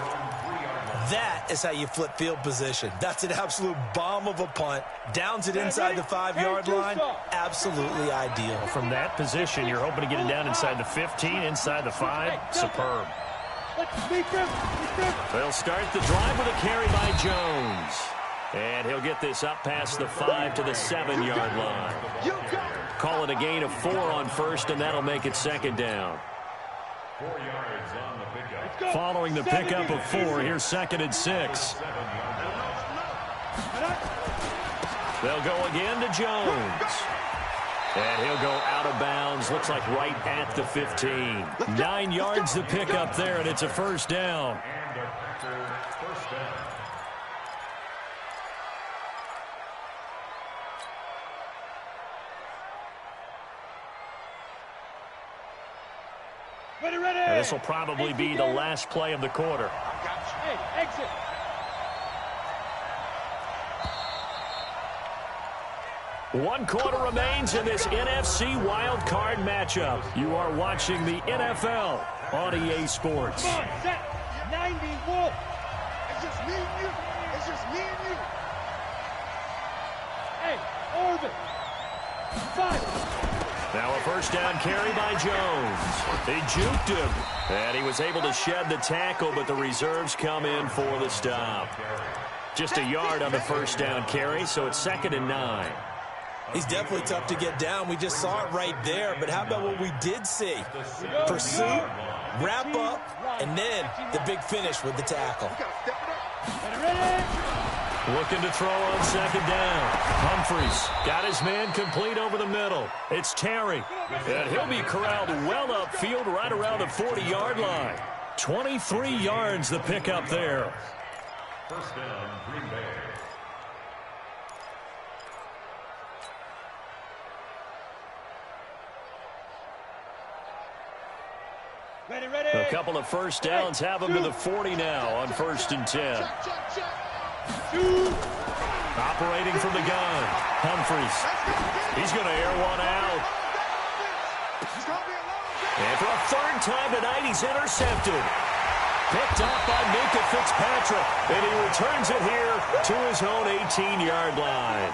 That is how you flip field position. That's an absolute bomb of a punt. Downs it inside the 5-yard line. Absolutely ideal. From that position, you're hoping to get it down inside the 15, inside the 5. Superb. They'll start the drive with a carry by Jones. And he'll get this up past the 5 to the 7-yard line. Call it a gain of 4 on first, and that'll make it second down. 4 yards on the pickup. Following the pickup of 4, here's second and 6. They'll go again to Jones. And he'll go out of bounds. Looks like right at the 15. 9 yards to pick up there, and it's a first down. And a Packer first down. Ready. This will probably be the last play of the quarter. Hey, exit. 1 quarter remains in this NFC Wild Card matchup. You are watching the NFL on EA Sports. Come on, set. 90 Wolf. It's just me and you. It's just me and you. Hey, Orbit. 5. Now a first down carry by Jones. They juked him, and he was able to shed the tackle, but the reserves come in for the stop. Just a yard on the first down carry, so it's 2nd and 9. He's definitely tough to get down. We just saw it right there. But how about what we did see? Pursuit, wrap up, and then the big finish with the tackle. Looking to throw on 2nd down. Humphreys got his man complete over the middle. It's Terry. And he'll be corralled well upfield right around the 40-yard line. 23 yards the pickup there. First down, Green Bay. Ready. A couple of first downs have him to the 40 now on 1st and 10. Operating from the gun. Humphreys. He's going to air one out. And for a 3rd time tonight, he's intercepted. Picked up by Minka Fitzpatrick. And he returns it here to his own 18-yard line.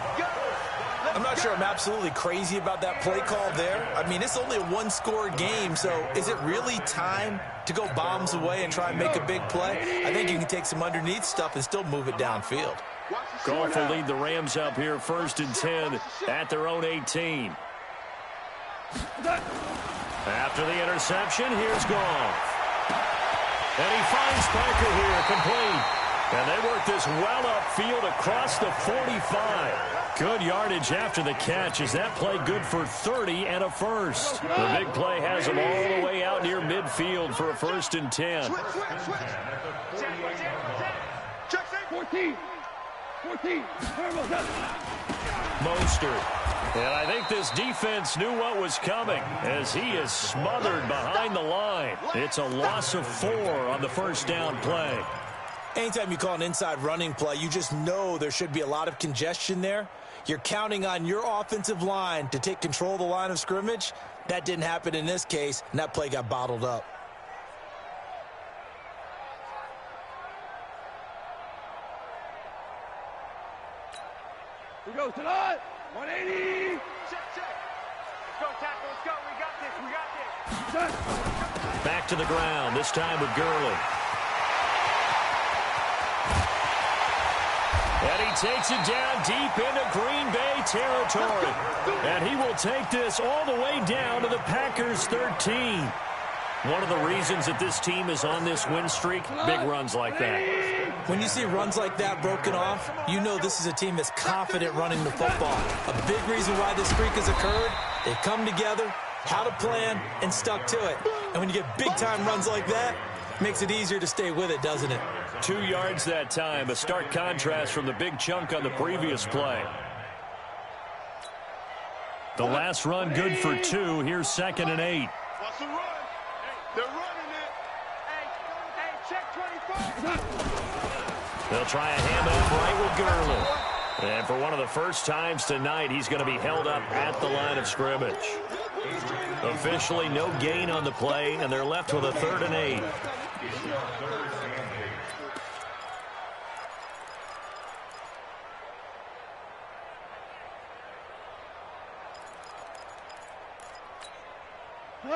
I'm not sure I'm absolutely crazy about that play call there. I mean, it's only a 1-score game, so is it really time to go bombs away and try and make a big play? I think you can take some underneath stuff and still move it downfield. Goff will lead the Rams up here 1st and 10 at their own 18. After the interception, here's Goff. And he finds Parker here, complete. And they work this well upfield across the 45. Good yardage after the catch as that play good for 30 and a first. The big play has them all the way out near midfield for a 1st and 10. 14. Mostert. And I think this defense knew what was coming as he is smothered behind the line. It's a loss of 4 on the first down play. Anytime you call an inside running play, you just know there should be a lot of congestion there. You're counting on your offensive line to take control of the line of scrimmage. That didn't happen in this case, and that play got bottled up. We go tonight. 180. Check. Let's go, tackle. Let's go. We got this. Back to the ground, this time with Gurley. And he takes it down deep into Green Bay territory. And he will take this all the way down to the Packers' 13. One of the reasons that this team is on this win streak, big runs like that. When you see runs like that broken off, you know this is a team that's confident running the football. A big reason why this streak has occurred, they've come together, how to plan, and stuck to it. And when you get big-time runs like that, it makes it easier to stay with it, doesn't it? 2 yards that time, a stark contrast from the big chunk on the previous play. The last run good for 2. Here's 2nd and 8. What's the run? They're running it. Hey, check 24. They'll try a handoff right with Gurley. And for one of the first times tonight, he's going to be held up at the line of scrimmage. Officially no gain on the play, and they're left with a 3rd and 8.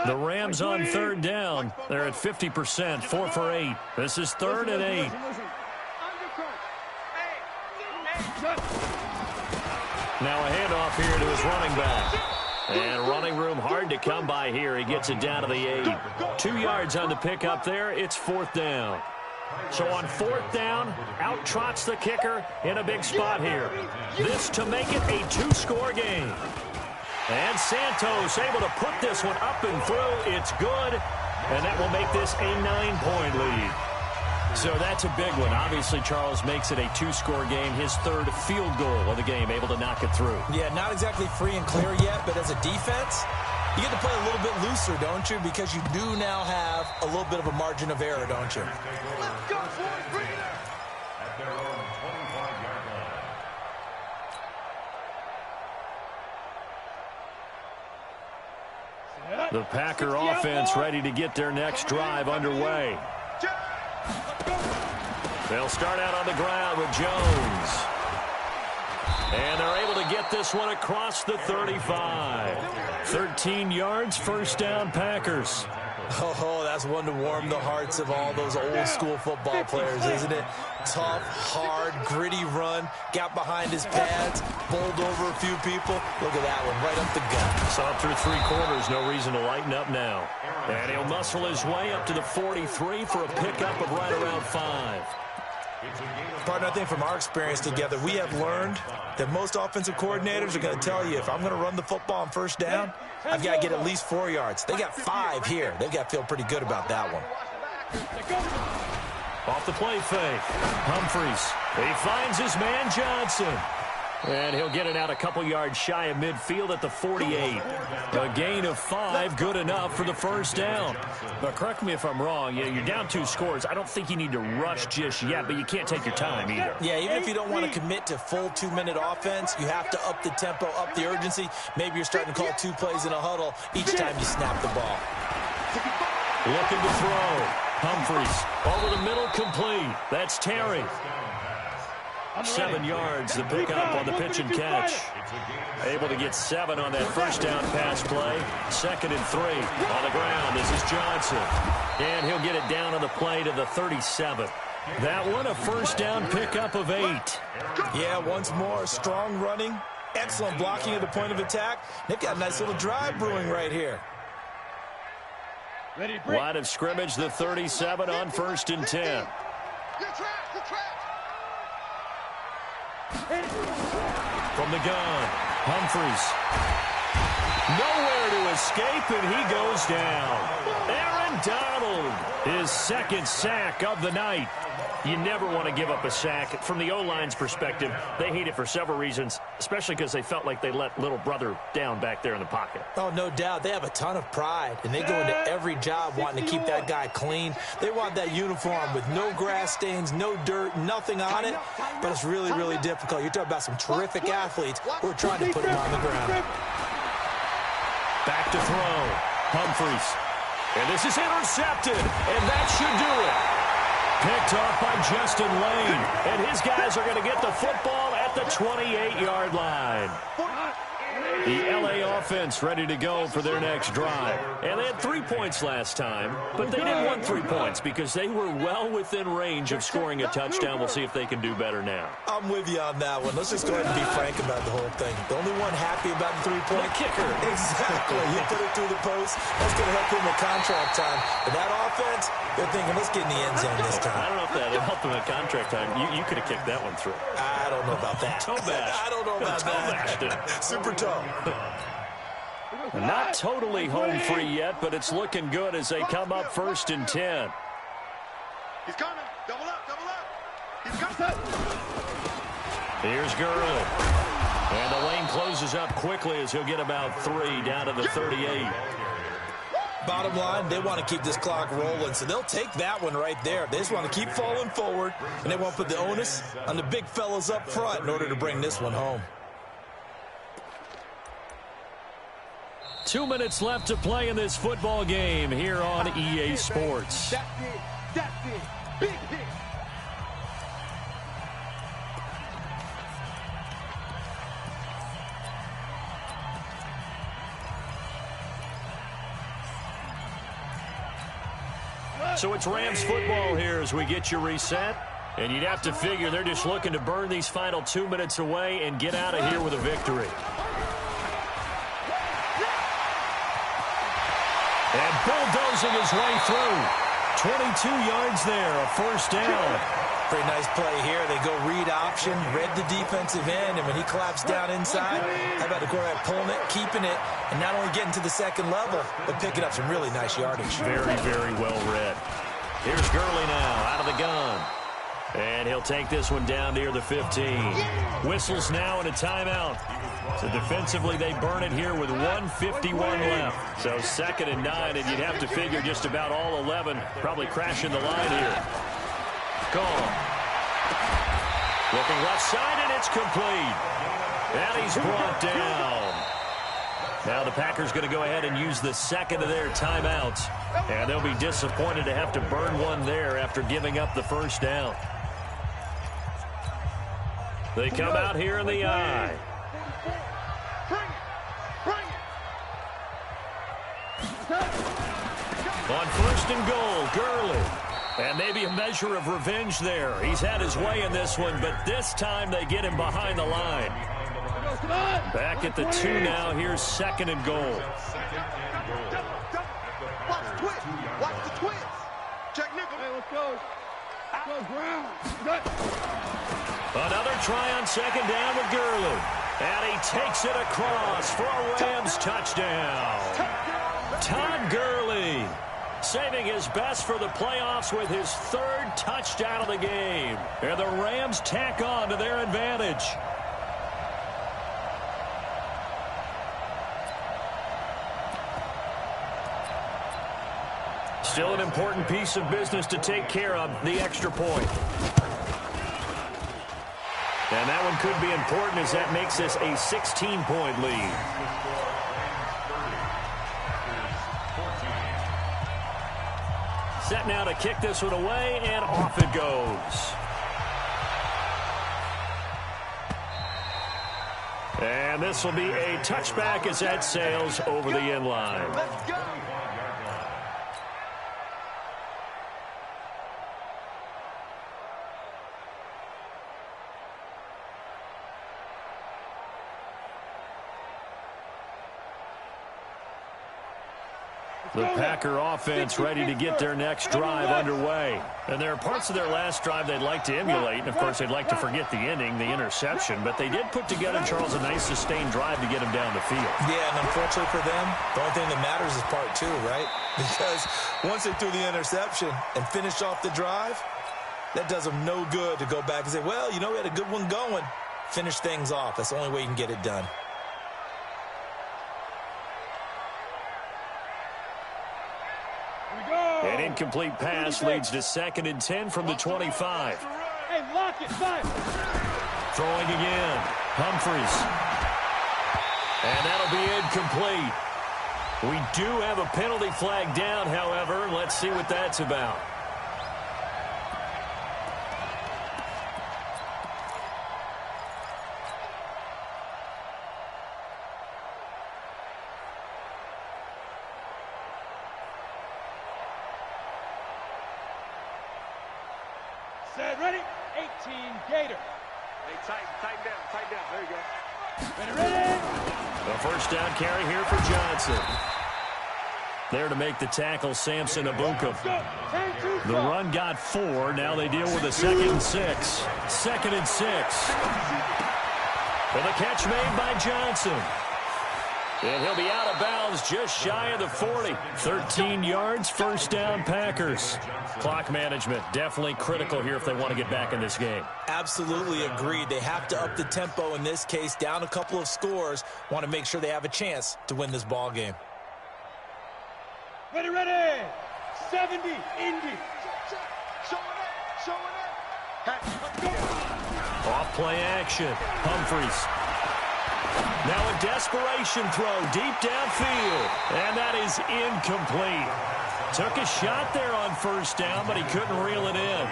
The Rams on 3rd down. They're at 50%, 4 for 8. This is 3rd and 8. Now a handoff here to his running back. And running room hard to come by here. He gets it down to the 8. 2 yards on the pickup there. It's 4th down. So on 4th down, out trots the kicker in a big spot here. This to make it a 2-score game. And Santos able to put this one up and through. It's good. And that will make this a 9-point lead. So that's a big one. Obviously, Charles makes it a 2-score game. His 3rd field goal of the game, able to knock it through. Yeah, not exactly free and clear yet, but as a defense, you get to play a little bit looser, don't you? Because you do now have a little bit of a margin of error, don't you? Let's go, boys. Bring it up. At their own 25-yard line. The Packer offense ready to get their next drive underway. They'll start out on the ground with Jones. And they're able to get this one across the 35. 13 yards, first down, Packers. Oh, that's one to warm the hearts of all those old-school football players, isn't it? Tough, hard, gritty run. Got behind his pads, bowled over a few people. Look at that one, right up the gut. Saw through 3 quarters, no reason to lighten up now. And he'll muscle his way up to the 43 for a pickup of right around 5. Partner, I think from our experience together, we have learned that most offensive coordinators are going to tell you, if I'm going to run the football on first down, I've got to get at least 4 yards. They got 5 here. They've got to feel pretty good about that one. Off the play fake. Humphreys. He finds his man Johnson. And he'll get it out a couple yards shy of midfield at the 48. A gain of 5, good enough for the first down. But correct me if I'm wrong, you're down 2 scores. I don't think you need to rush just yet, but you can't take your time either. Yeah, even if you don't want to commit to full 2-minute offense, you have to up the tempo, up the urgency. Maybe you're starting to call 2 plays in a huddle each time you snap the ball. Looking to throw. Humphreys over the middle, complete. That's Terry. 7 yards, the pickup on the pitch and catch. Able to get 7 on that first down pass play. 2nd and 3 on the ground. This is Johnson. And he'll get it down on the play to the 37. That one, a first down pickup of 8. Yeah, once more, strong running, excellent blocking at the point of attack. They've got a nice little drive brewing right here. Line of scrimmage, the 37 on 1st and 10. From the gun, Humphreys. Nowhere to escape, and he goes down. Aaron Donald, his 2nd sack of the night. You never want to give up a sack. From the O-line's perspective, they hate it for several reasons, especially because they felt like they let little brother down back there in the pocket. Oh, no doubt. They have a ton of pride, and they go into every job wanting to keep that guy clean. They want that uniform with no grass stains, no dirt, nothing on it, but it's really, really difficult. You're talking about some terrific athletes who are trying to put him on the ground. Back to throw. Humphreys. And this is intercepted, and that should do it. Picked off by Justin Lane. And his guys are going to get the football at the 28-yard line. The L.A. offense ready to go for their next drive. And they had 3 points last time, but they didn't want 3 points because they were well within range of scoring a touchdown. We'll see if they can do better now. I'm with you on that one. Let's just go ahead and be frank about the whole thing. The only one happy about the 3-point kicker. Exactly. He put it through the post. That's going to help him with contract time. But that offense, they're thinking, let's get in the end zone this time. I don't know if that helped him at contract time. You could have kicked that one through. I don't know about that. Toe bash. I don't know about that. Super toe. Not totally home free yet, but it's looking good as they come up 1st and 10. He's coming. Double up, double up. He's coming. Here's Gurley. And the lane closes up quickly as he'll get about 3 down to the 38. Bottom line, they want to keep this clock rolling, so they'll take that one right there. They just want to keep falling forward, and they want to put the onus on the big fellas up front in order to bring this one home. 2 minutes left to play in this football game here on EA Sports. That's it. That's it. Big hit. So it's Rams football here as we get you reset. And you'd have to figure they're just looking to burn these final 2 minutes away and get out of here with a victory. And bulldozing his way through. 22 yards there, a first down. Pretty nice play here. They go read option, read the defensive end, and when he collapsed down inside, how about the quarterback pulling it, keeping it, and not only getting to the second level, but picking up some really nice yardage. Very, very well read. Here's Gurley now out of the gun. And he'll take this one down near the 15. Whistles now and a timeout. So defensively, they burn it here with 1:51 left. So 2nd and 9, and you'd have to figure just about all 11 probably crashing the line here. Gone. Looking left side, and it's complete. And he's brought down. Now the Packers going to go ahead and use the second of their timeouts. And they'll be disappointed to have to burn one there after giving up the first down. They come out here in the I. On first and goal, Gurley. And maybe a measure of revenge there. He's had his way in this one, but this time they get him behind the line. Back at the 2 now. Here's second and goal. Watch the twist. Watch the twist. Check nickel. Hey, let's go. Go ground. Another try on second down with Gurley. And he takes it across for a Rams touchdown. Todd Gurley saving his best for the playoffs with his 3rd touchdown of the game. And the Rams tack on to their advantage. Still an important piece of business to take care of, the extra point. And that one could be important as that makes this a 16-point lead. Set now to kick this one away, and off it goes. And this will be a touchback as that sails over the end line. Let's go. The Packer offense ready to get their next drive underway. And there are parts of their last drive they'd like to emulate. And, of course, they'd like to forget the ending, the interception. But they did put together, Charles, a nice sustained drive to get them down the field. Yeah, and unfortunately for them, the only thing that matters is part 2, right? Because once they threw the interception and finished off the drive, that does them no good to go back and say, well, you know, we had a good one going. Finish things off. That's the only way you can get it done. An incomplete pass leads to 2nd and 10 from the 25. Hey, lock it, five. Throwing again. Humphreys. And that'll be incomplete. We do have a penalty flag down, however. Let's see what that's about. Set, ready? 18, Gator. Hey, tighten down. There you go. Ready? The first down carry here for Johnson. There to make the tackle, Samson Abuka. The run got 4. Now they deal with a 2nd and 6. 2nd and 6. And the catch made by Johnson. And he'll be out of bounds just shy of the 40. 13 yards, first down, Packers. Clock management definitely critical here if they want to get back in this game. Absolutely agreed. They have to up the tempo in this case, down a couple of scores. Want to make sure they have a chance to win this ball game. Ready? 70, Indy. Showing up. Off play action. Humphreys. Now a desperation throw deep downfield. And that is incomplete. Took a shot there on first down, but he couldn't reel it in.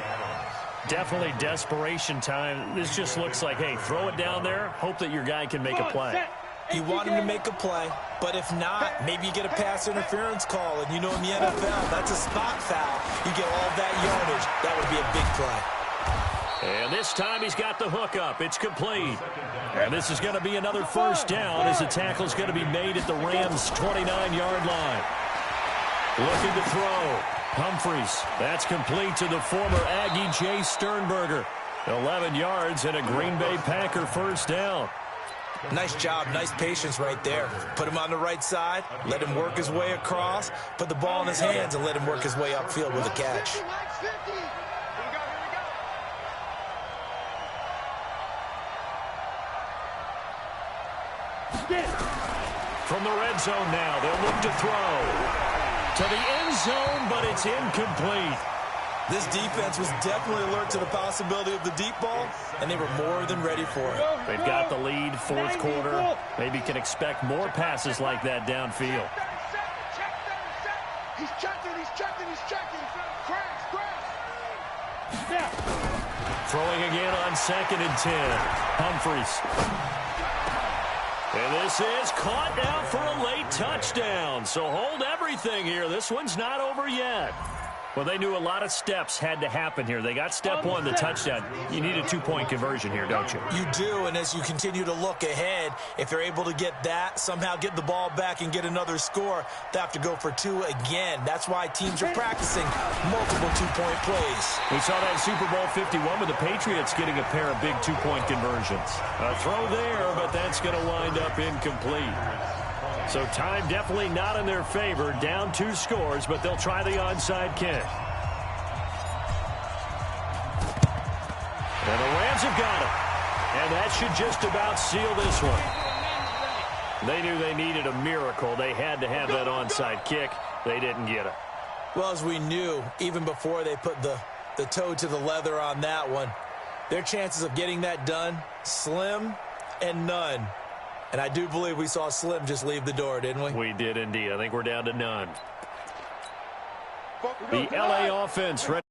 Definitely desperation time. This just looks like, hey, throw it down there. Hope that your guy can make a play. You want him to make a play, but if not, maybe you get a pass interference call. And you know in the NFL, that's a spot foul. You get all that yardage. That would be a big play. And this time he's got the hook up. It's complete. And this is going to be another first down as the tackle's going to be made at the Rams' 29-yard line. Looking to throw. Humphreys. That's complete to the former Aggie Jay Sternberger. 11 yards and a Green Bay Packer first down. Nice job, nice patience right there. Put him on the right side, let him work his way across, put the ball in his hands, and let him work his way upfield with a catch. From the red zone now, they'll look to throw. To the end zone, but it's incomplete. This defense was definitely alert to the possibility of the deep ball, and they were more than ready for it. They've got the lead, fourth quarter. Maybe can expect more passes like that downfield. He's checking. Yeah. Throwing again on 2nd and 10. Humphries. And this is caught now for a late touchdown. So hold everything here. This one's not over yet. Well, they knew a lot of steps had to happen here. They got step one, the touchdown. You need a 2-point conversion here, don't you? You do, and as you continue to look ahead, if they're able to get that, somehow get the ball back and get another score, they have to go for 2 again. That's why teams are practicing multiple 2-point plays. We saw that in Super Bowl 51 with the Patriots getting a pair of big 2-point conversions. A throw there, but that's going to wind up incomplete. So time definitely not in their favor. Down 2 scores, but they'll try the onside kick. And the Rams have got it. And that should just about seal this one. They knew they needed a miracle. They had to have that onside kick. They didn't get it. Well, as we knew, even before they put the toe to the leather on that one, their chances of getting that done, slim and none. And I do believe we saw Slim just leave the door, didn't we? We did indeed. I think we're down to none. The LA offense ready.